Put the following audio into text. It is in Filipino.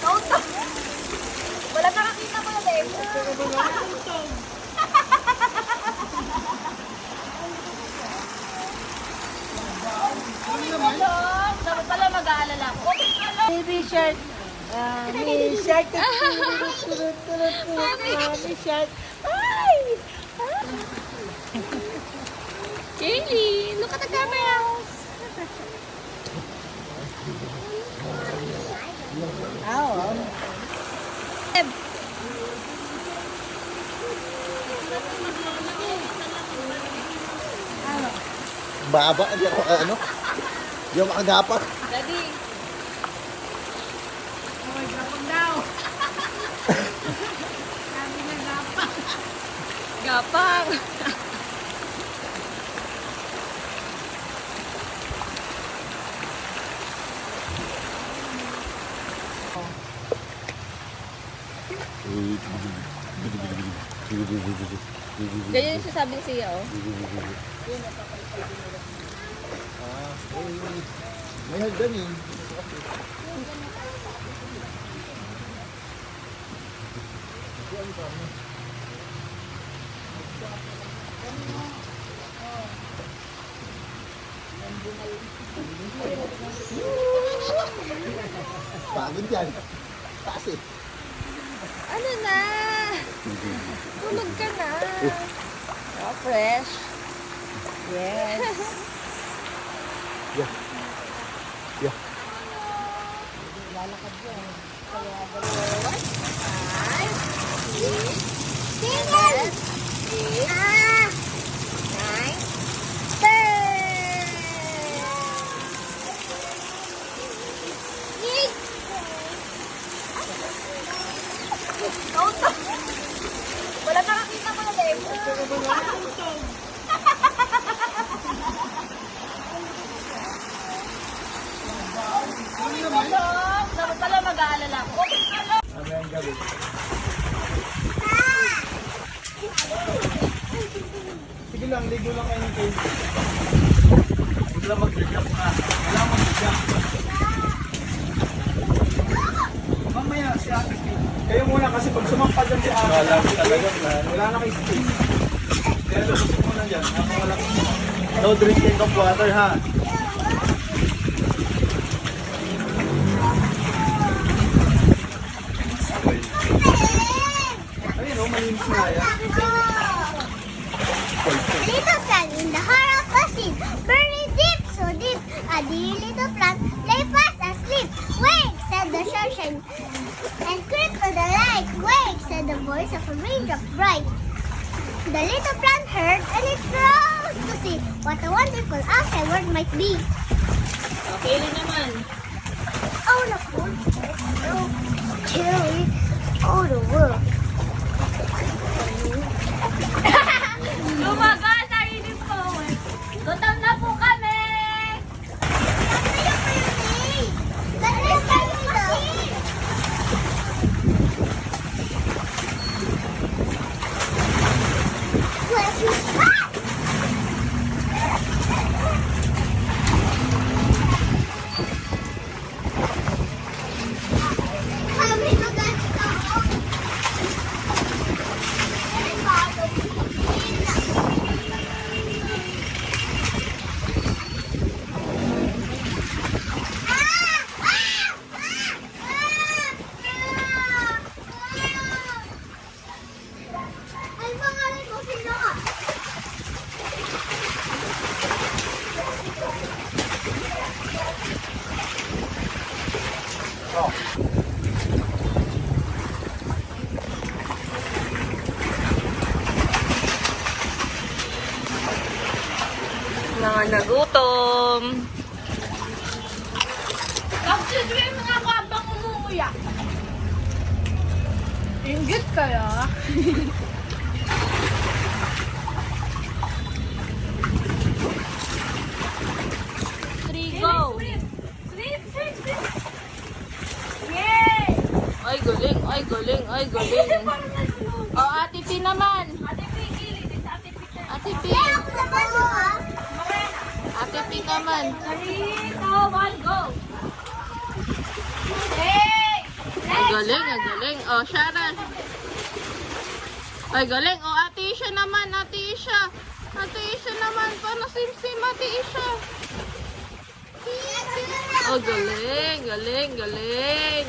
Nautog. Wala nakakita mo na tayo. Dapat pala mag-aalala ko. Baby shark. Baby shark. Baby shark. Ay! Kaylee, look at the camera. Oh. Baba, hindi ako ano? Hindi ako makagapak. Daddy. Oh, gapang daw. Sabi na gapang. Gapang. Ganyan yung sasabi siya, oh. May hagdan eh. Pagod yan. Taas eh. Ano na? Tulog ka na. Oh, fresh. Yes. Yeah. Yeah. Lalakad yan. Nautog. Wala nakakita mo na tayo. Dapat pala mag-aalala ko. Amayang gabi. Sige lang, ligo lang kayo ng kayo. Huwag lang mag-jump na. Wala mag-jump. Mamaya si Ate P. Kayo muna kasi pag sumampad dyan si Ate wala na kayo space. Kaya lusok muna dyan. No drinking of water ha. Ayun o, malinis na yan. Little plant in the heart of the sea, buried deep, so deep. A dear little plant lay fast asleep. Wake, said the sunshine, and creep to the light. Wake, said the voice of a raindrop bright. The little plant heard, and it rose to see what a wonderful outside world might be. Okay na naman. Oh, the world is so chilly. Oh, the world. Lumaga sa inip ko. Gutom na po kami. Mga nagutom. Consider mo nga ako habang umuuya. Inggit kaya? Go! Yay! Ay, galing, ay, galing, ay, galing. Oh, Ate P naman. Ate P, gilid. Ate P. Ate P. Ako naman mo, ha? Ate P naman. 3, 2, 1, go! Hey! galing, ang galing. Oh, Sharon. Ay, galing. Oh, Ate Isha naman, Ate Isha. Ate Isha naman, paano sim-sim, Ate Isha? Oh, galing, galing, galing.